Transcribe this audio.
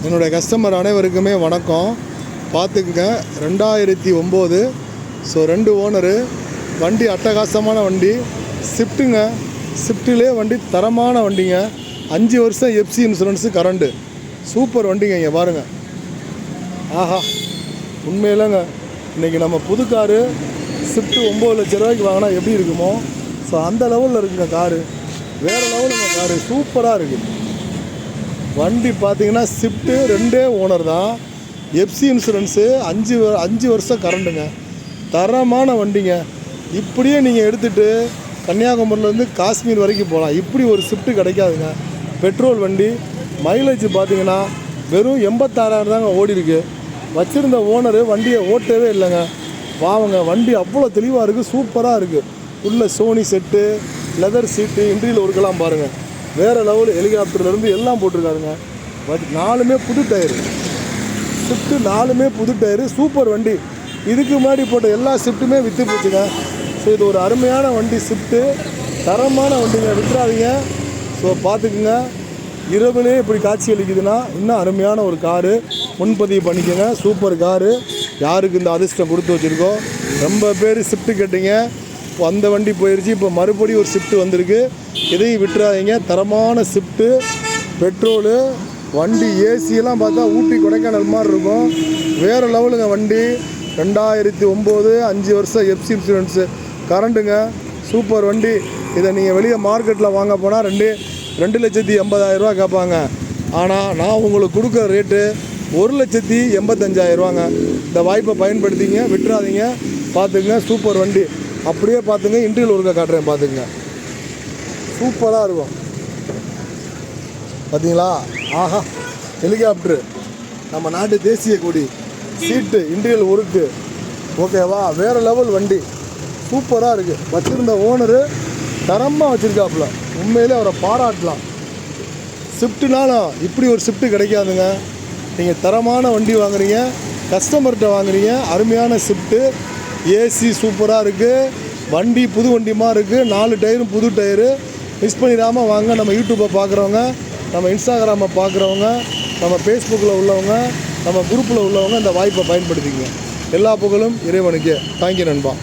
என்னுடைய கஸ்டமர் அனைவருக்குமே வணக்கம். பார்த்துக்குங்க, 2009. So 2 owner. வண்டி அட்டகாசமான வண்டி, ஸ்விஃப்ட்டுங்க. ஸ்விஃப்ட்டிலே வண்டி தரமான வண்டிங்க. 5 வருஷம் எஃப்சி இன்சூரன்ஸு, கரண்டு. சூப்பர் வண்டிங்க. இங்கே பாருங்கள். ஆஹா, உண்மையிலங்க இன்றைக்கி நம்ம புது காரு ஸ்விஃப்ட்டு 9 லட்ச ரூபாய்க்கு வாங்கினா எப்படி இருக்குமோ, ஸோ அந்த லெவலில் இருக்குங்க காரு. வேறு லெவலுங்க காரு, சூப்பராக இருக்குது வண்டி. பார்த்தீங்கன்னா ஸ்விஃப்ட்டு 2 ஓனர் தான். எஃப்சி இன்சூரன்ஸு, 5 வருஷம் கரண்டுங்க. தரமான வண்டிங்க. இப்படியே நீங்கள் எடுத்துகிட்டு கன்னியாகுமரியிலேருந்து காஷ்மீர் வரைக்கும் போகலாம். இப்படி ஒரு ஸ்விஃப்ட்டு கிடைக்காதுங்க. பெட்ரோல் வண்டி. மைலேஜ் பார்த்தீங்கன்னா வெறும் 86,000 தாங்க ஓடி இருக்கு. வச்சுருந்த ஓனரு வண்டியை ஓட்டவே இல்லைங்க. பாவங்க, வண்டி அவ்வளோ தெளிவாக இருக்குது, சூப்பராக இருக்குது. உள்ள சோனி செட்டு, லெதர் சீட்டு, இன்டீரியல் ஒர்க்கெல்லாம் பாருங்கள். வேறு லெவல். ஹெலிகாப்டர்லேருந்து எல்லாம் போட்டிருக்காருங்க. 4மே புது டயரு. ஸ்விஃப்ட்டு 4மே புது டயரு. சூப்பர் வண்டி. இதுக்கு முன்னாடி போட்ட எல்லா ஸ்விஃப்ட்டுமே விற்று போச்சுங்க. ஸோ இது ஒரு அருமையான வண்டி. ஸ்விஃப்ட்டு தரமான வண்டிங்க, விட்டுறாதீங்க. ஸோ பார்த்துக்குங்க, இரவுலேயே இப்படி காட்சி அளிக்குதுன்னா இன்னும் அருமையான ஒரு காரு. முன்பதிவு பண்ணிக்கோங்க. Super car. யாருக்கு இந்த அதிர்ஷ்டம் கொடுத்து வச்சுருக்கோம். ரொம்ப பேர் ஸ்விஃப்ட்டு கேட்டீங்க. இப்போ அந்த வண்டி போயிடுச்சு. இப்போ மறுபடியும் ஒரு ஸ்விஃப்ட்டு வந்திருக்கு. இதையும் விட்டுறாதீங்க. தரமான ஸ்விஃப்ட்டு, பெட்ரோலு வண்டி. ஏசியெல்லாம் பார்த்தா ஊட்டி கொடைக்கானல் மாதிரி இருக்கும். வேறு லெவலுங்க வண்டி. 2009, 5 வருஷம் எஃப்சி இன்சூரன்ஸு, கரண்ட்டுங்க. சூப்பர் வண்டி. இதை நீங்கள் வெளியே மார்க்கெட்டில் வாங்க போனால் 2,80,000 ரூபா கேட்பாங்க. ஆனால் நான் உங்களுக்கு கொடுக்குற ரேட்டு 1,85,000 ரூபாங்க. இந்த வாய்ப்பை பயன்படுத்திங்க, விட்டுறாதீங்க. பார்த்துங்க, சூப்பர் வண்டி. அப்படியே பார்த்துங்க, இன்டீரியல் ஒர்க்கை காட்டுறேன். பார்த்துங்க, சூப்பராக இருக்கும். பார்த்தீங்களா? ஆஹா, ஹெலிகாப்டரு, நம்ம நாட்டு தேசிய கொடி, சீட்டு, இன்டீரியல் ஒர்க்கு, ஓகேவா? வேறு லெவல் வண்டி. சூப்பராக இருக்குது. வச்சுருந்த ஓனரு தரமாக வச்சுருக்காப்புல. உண்மையிலே அவரை பாராட்டலாம். ஸ்விஃப்ட்டுனாலும் இப்படி ஒரு ஸ்விஃப்ட்டு கிடைக்காதுங்க. நீங்கள் தரமான வண்டி வாங்குறீங்க, கஸ்டமர்கிட்ட வாங்குறீங்க. அருமையான ஸ்விஃப்ட்டு. ஏசி சூப்பராக இருக்குது. வண்டி புது வண்டிமாக இருக்குது. 4 டயரும் புது டயரு. மிஸ் பண்ணிடாமல் வாங்க. நம்ம யூடியூப்பை பார்க்குறவங்க, நம்ம இன்ஸ்டாகிராமை பார்க்குறவங்க, நம்ம ஃபேஸ்புக்கில் உள்ளவங்க, நம்ம குரூப்பில் உள்ளவங்க இந்த வாய்ப்பை பயன்படுத்திக்கங்க. எல்லா புகழும் இறைவனுக்கு. தேங்க்யூ நண்பா.